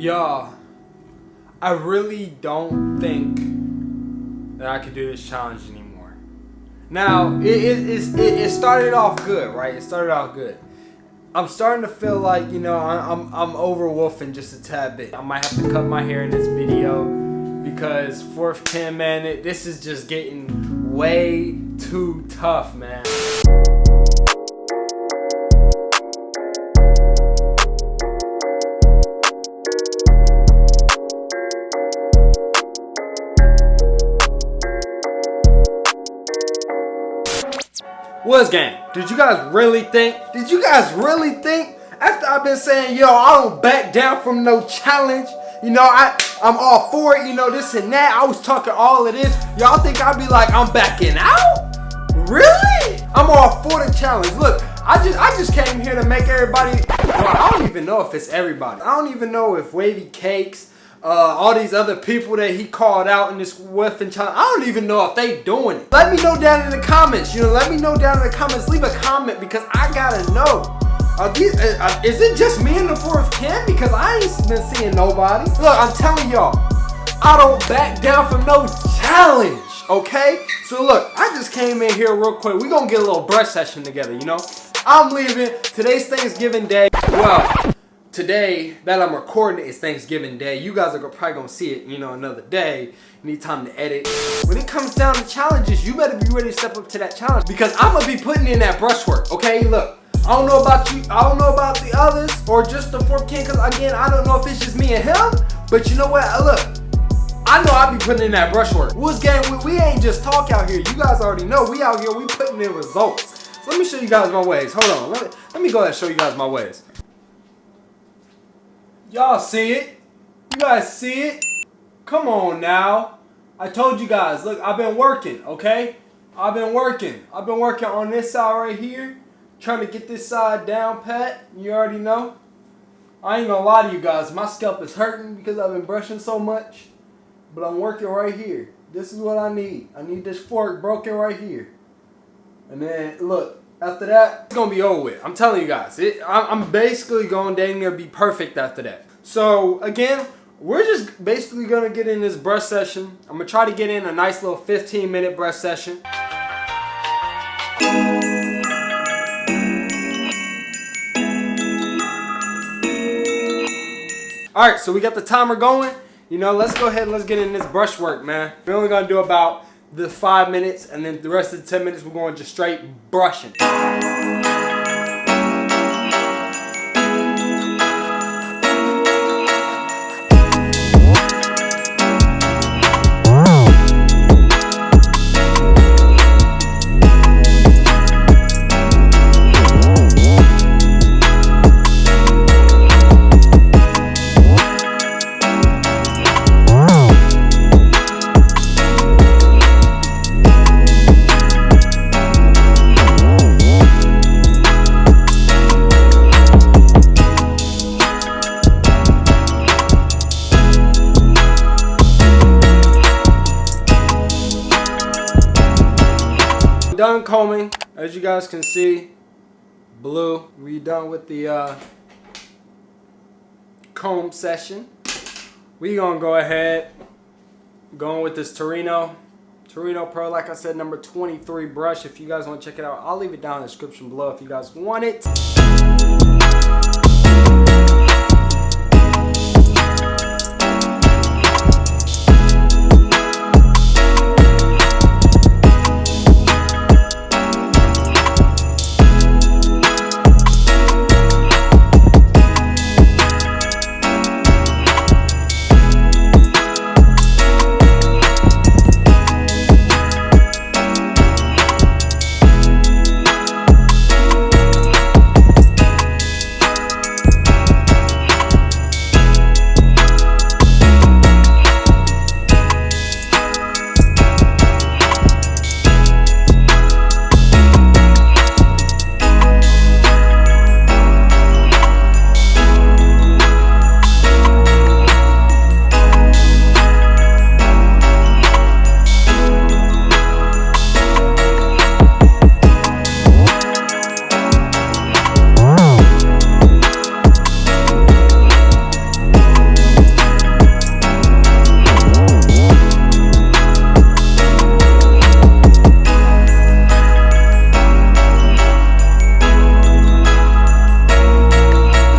Y'all, I really don't think that I could do this challenge anymore. Now, it started off good, right? It started off good. I'm starting to feel like, you know, I'm over woofing just a tad bit. I might have to cut my hair in this video because 4thKen's, man, this is just getting way too tough, man. What's gang? Did you guys really think after I've been saying, yo, I don't back down from no challenge, you know, I'm all for it, you know, this and that, I was talking all of this, y'all think I'd be like, I'm backing out? Really? I'm all for the challenge. Look, I just came here to make everybody, well, I don't even know if it's everybody. I don't even know if Wavy Cakes, all these other people that he called out in this whiffing challenge, I don't even know if they doing it. Let me know down in the comments, you know, let me know down in the comments, leave a comment because I gotta know. Is it just me and the 4thKen's? Because I ain't been seeing nobody. Look, I'm telling y'all, I don't back down from no challenge, okay? So look, I just came in here real quick. We gonna get a little brush session together, you know? I'm leaving. Today's Thanksgiving Day. Well, today that I'm recording is Thanksgiving Day. You guys are probably gonna see it, you know, another day. You need time to edit. When it comes down to challenges, you better be ready to step up to that challenge because I'm gonna be putting in that brushwork, okay? Look, I don't know about you, I don't know about the others or just the 4thKen's because again, I don't know if it's just me and him, but you know what, look, I know I be putting in that brushwork. What's gang, we ain't just talk out here. You guys already know, we out here, we putting in results. So let me show you guys my ways. Hold on, let me go ahead and show you guys my ways. Y'all see it? You guys see it? Come on now. I told you guys, look, I've been working, okay? I've been working on this side right here. Trying to get this side down pat. You already know. I ain't gonna lie to you guys. My scalp is hurting because I've been brushing so much. But I'm working right here. This is what I need. I need this fork broken right here. And then, look, after that, it's gonna be over with. I'm telling you guys. I'm basically going dang near be perfect after that. So, again, we're just basically gonna get in this brush session. I'm gonna try to get in a nice little 15-minute brush session. Alright, so we got the timer going. You know, let's go ahead and let's get in this brush work, man. We're only going to do about the 5 minutes, and then the rest of the 10 minutes, we're going just straight brushing. Done combing, as you guys can see, blue. We done with the comb session. We gonna go ahead, going with this Torino Pro, like I said, number 23 brush. If you guys want to check it out, I'll leave it down in the description below if you guys want it.